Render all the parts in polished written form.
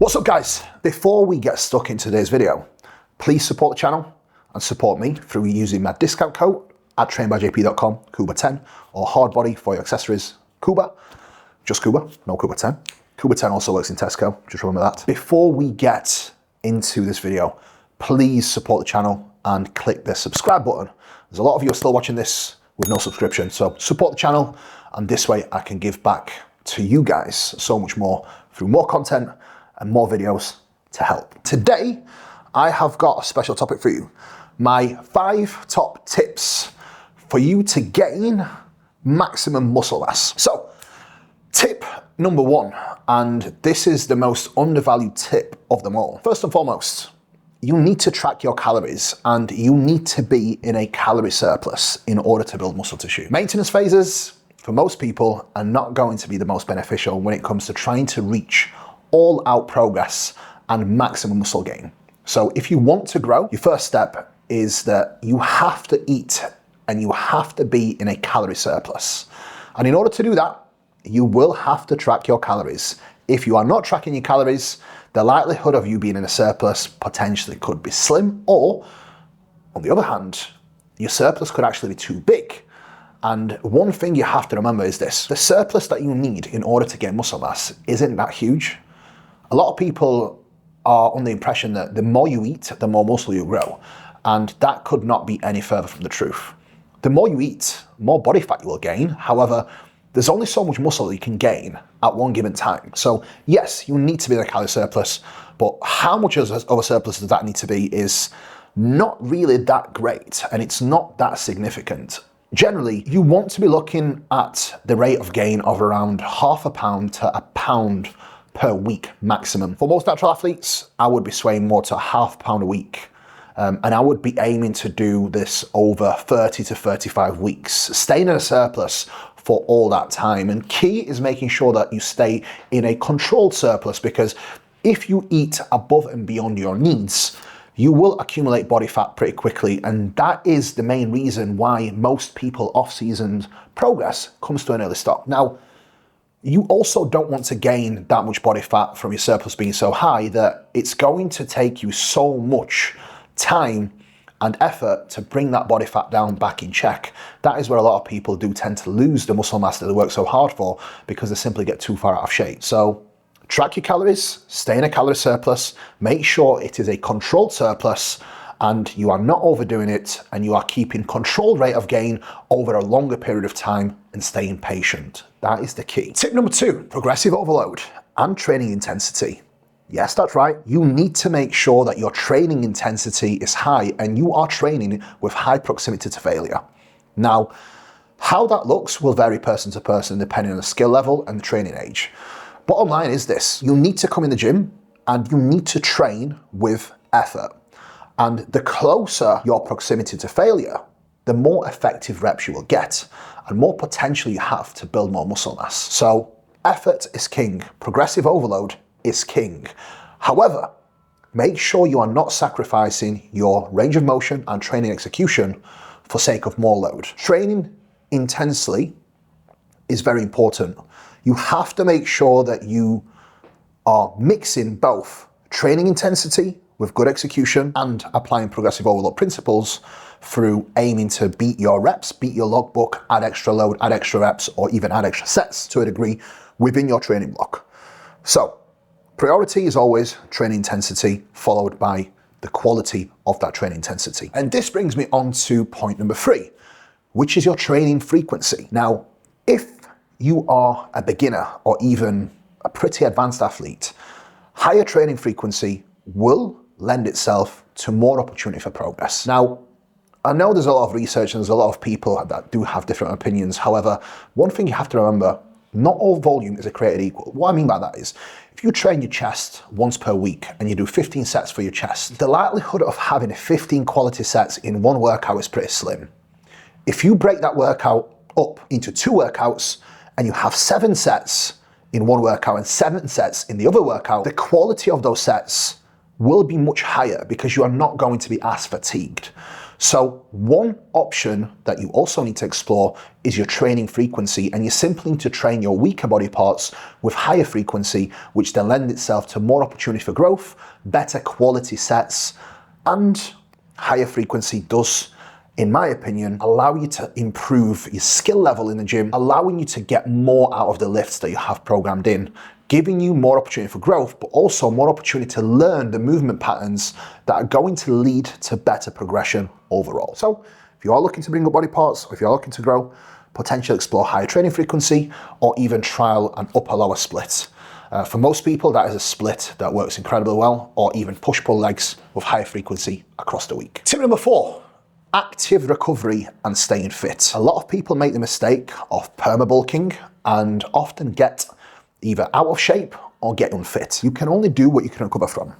What's up guys? Before we get stuck into today's video, please support the channel and support me through using my discount code at trainbyjp.com, Kuba10, or Hardbody for your accessories, Kuba. Just Kuba, no Kuba10. Kuba10 also works in Tesco, just remember that. Before we get into this video, please support the channel and click the subscribe button. There's a lot of you are still watching this with no subscription, so support the channel, and this way I can give back to you guys so much more through more content and more videos to help. Today, I have got a special topic for you. My 5 top tips for you to gain maximum muscle mass. So, tip number 1, and this is the most undervalued tip of them all. First and foremost, you need to track your calories and you need to be in a calorie surplus in order to build muscle tissue. Maintenance phases, for most people, are not going to be the most beneficial when it comes to trying to reach all-out progress and maximum muscle gain. So if you want to grow, your first step is that you have to eat and you have to be in a calorie surplus. And in order to do that, you will have to track your calories. If you are not tracking your calories, the likelihood of you being in a surplus potentially could be slim, or on the other hand, your surplus could actually be too big. And one thing you have to remember is this: the surplus that you need in order to gain muscle mass isn't that huge. A lot of people are under the impression that the more you eat, the more muscle you grow. And that could not be any further from the truth. The more you eat, more body fat you will gain. However, there's only so much muscle you can gain at one given time. So yes, you need to be in a calorie surplus, but how much of a surplus does that need to be is not really that great, and it's not that significant. Generally, you want to be looking at the rate of gain of around ½ pound to a pound per week maximum. For most natural athletes, I would be swaying more to ½ pound a week. And I would be aiming to do this over 30 to 35 weeks, staying in a surplus for all that time. And key is making sure that you stay in a controlled surplus, because if you eat above and beyond your needs, you will accumulate body fat pretty quickly. And that is the main reason why most people off-season progress comes to an early stop. Now, you also don't want to gain that much body fat from your surplus being so high that it's going to take you so much time and effort to bring that body fat down back in check. That is where a lot of people do tend to lose the muscle mass that they work so hard for, because they simply get too far out of shape. So track your calories, stay in a calorie surplus, make sure it is a controlled surplus and you are not overdoing it, and you are keeping controlled rate of gain over a longer period of time and staying patient. That is the key. Tip number 2, progressive overload and training intensity. Yes, that's right. You need to make sure that your training intensity is high and you are training with high proximity to failure. Now, how that looks will vary person to person depending on the skill level and the training age. Bottom line is this: you need to come in the gym and you need to train with effort. And the closer your proximity to failure, the more effective reps you will get and more potential you have to build more muscle mass. So effort is king. Progressive overload is king. However, make sure you are not sacrificing your range of motion and training execution for sake of more load. Training intensely is very important. You have to make sure that you are mixing both training intensity with good execution and applying progressive overload principles through aiming to beat your reps, beat your logbook, add extra load, add extra reps, or even add extra sets to a degree within your training block. So priority is always training intensity, followed by the quality of that training intensity. And this brings me on to point number 3, which is your training frequency. Now, if you are a beginner or even a pretty advanced athlete, higher training frequency will lend itself to more opportunity for progress. Now, I know there's a lot of research and there's a lot of people that do have different opinions. However, one thing you have to remember: not all volume is created equal. What I mean by that is, if you train your chest once per week and you do 15 sets for your chest, the likelihood of having 15 quality sets in one workout is pretty slim. If you break that workout up into 2 workouts and you have 7 sets in one workout and 7 sets in the other workout, the quality of those sets will be much higher because you are not going to be as fatigued. So one option that you also need to explore is your training frequency, and you simply need to train your weaker body parts with higher frequency, which then lends itself to more opportunity for growth, better quality sets, and higher frequency does, in my opinion, allow you to improve your skill level in the gym, allowing you to get more out of the lifts that you have programmed in, giving you more opportunity for growth, but also more opportunity to learn the movement patterns that are going to lead to better progression overall. So if you are looking to bring up body parts, or if you are looking to grow, potentially explore higher training frequency, or even trial an upper-lower split. For most people, that is a split that works incredibly well, or even push-pull legs with higher frequency across the week. Tip number 4, active recovery and staying fit. A lot of people make the mistake of perma-bulking and often get either out of shape or get unfit. You can only do what you can recover from.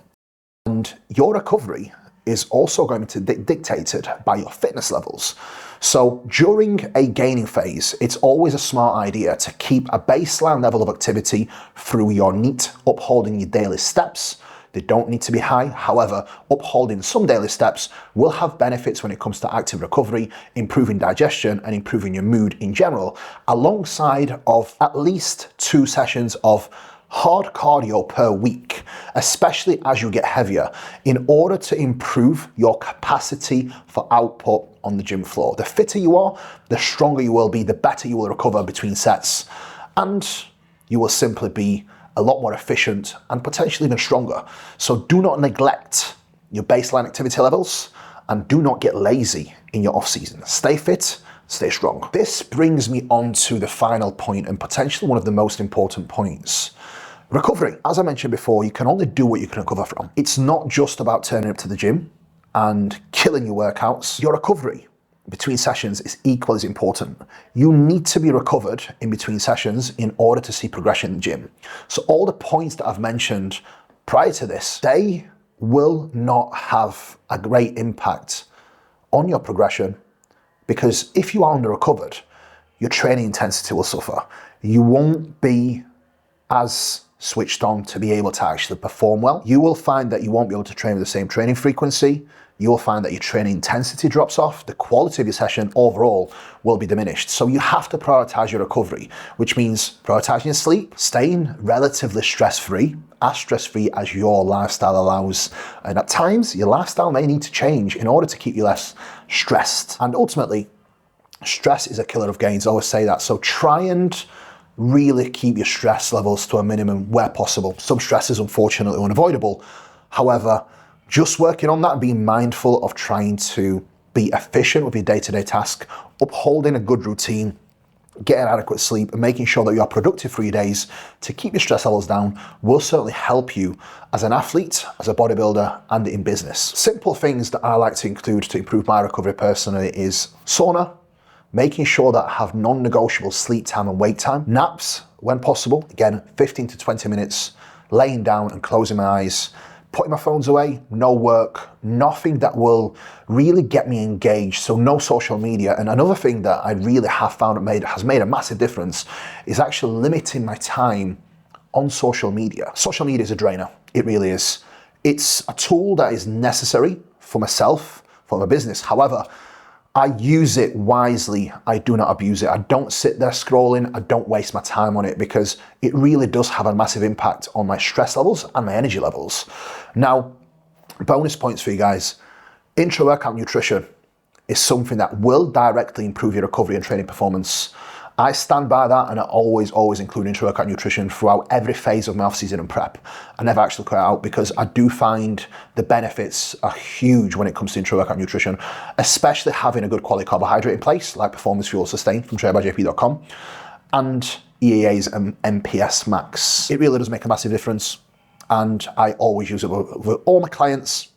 And your recovery is also going to be dictated by your fitness levels. So during a gaining phase, it's always a smart idea to keep a baseline level of activity through your NEAT, upholding your daily steps. They don't need to be high. However, upholding some daily steps will have benefits when it comes to active recovery, improving digestion, and improving your mood in general, alongside of at least 2 sessions of hard cardio per week, especially as you get heavier, in order to improve your capacity for output on the gym floor. The fitter you are, the stronger you will be, the better you will recover between sets, and you will simply be a lot more efficient and potentially even stronger. So do not neglect your baseline activity levels, and do not get lazy in your off season. Stay fit, stay strong. This brings me on to the final point, and potentially one of the most important points. Recovery. As I mentioned before, you can only do what you can recover from. It's not just about turning up to the gym and killing your workouts. Your recovery between sessions is equally as important. You need to be recovered in between sessions in order to see progression in the gym. So all the points that I've mentioned prior to this, they will not have a great impact on your progression, because if you are under recovered, your training intensity will suffer. You won't be as switched on to be able to actually perform well. You will find that you won't be able to train with the same training frequency. You will find that your training intensity drops off. The quality of your session overall will be diminished. So you have to prioritize your recovery, which means prioritizing your sleep, staying relatively stress-free, as stress-free as your lifestyle allows. And at times, your lifestyle may need to change in order to keep you less stressed. And ultimately, stress is a killer of gains. I always say that. So try and really keep your stress levels to a minimum where possible. Some stress is unfortunately unavoidable. However, just working on that and being mindful of trying to be efficient with your day-to-day task, upholding a good routine, getting adequate sleep, and making sure that you are productive for your days to keep your stress levels down will certainly help you as an athlete, as a bodybuilder, and in business. Simple things that I like to include to improve my recovery personally is sauna, making sure that I have non-negotiable sleep time and wake time, naps when possible, again, 15 to 20 minutes, laying down and closing my eyes, putting my phones away, no work, nothing that will really get me engaged, so no social media. And another thing that I really have found has made a massive difference is actually limiting my time on social media. Social media is a drainer, it really is. It's a tool that is necessary for myself, for my business. However, I use it wisely, I do not abuse it. I don't sit there scrolling, I don't waste my time on it, because it really does have a massive impact on my stress levels and my energy levels. Now, bonus points for you guys. Intra-workout nutrition is something that will directly improve your recovery and training performance. I stand by that, and I always include intra-workout nutrition throughout every phase of my off-season and prep. I never actually cut it out, because I do find the benefits are huge when it comes to intra-workout nutrition, especially having a good quality carbohydrate in place, like Performance Fuel Sustain from trainedbyjp.com, and EAA's and MPS Max. It really does make a massive difference, and I always use it with all my clients,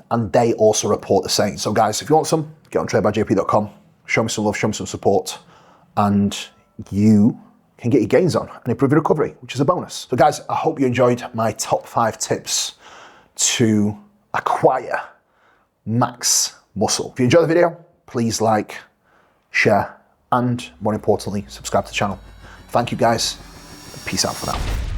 and they also report the same. So guys, if you want some, get on trainedbyjp.com, show me some love, show me some support, and you can get your gains on and improve your recovery, which is a bonus. So guys, I hope you enjoyed my top 5 tips to acquire max muscle. If you enjoyed the video, please like, share, and more importantly, subscribe to the channel. Thank you guys. Peace out for now.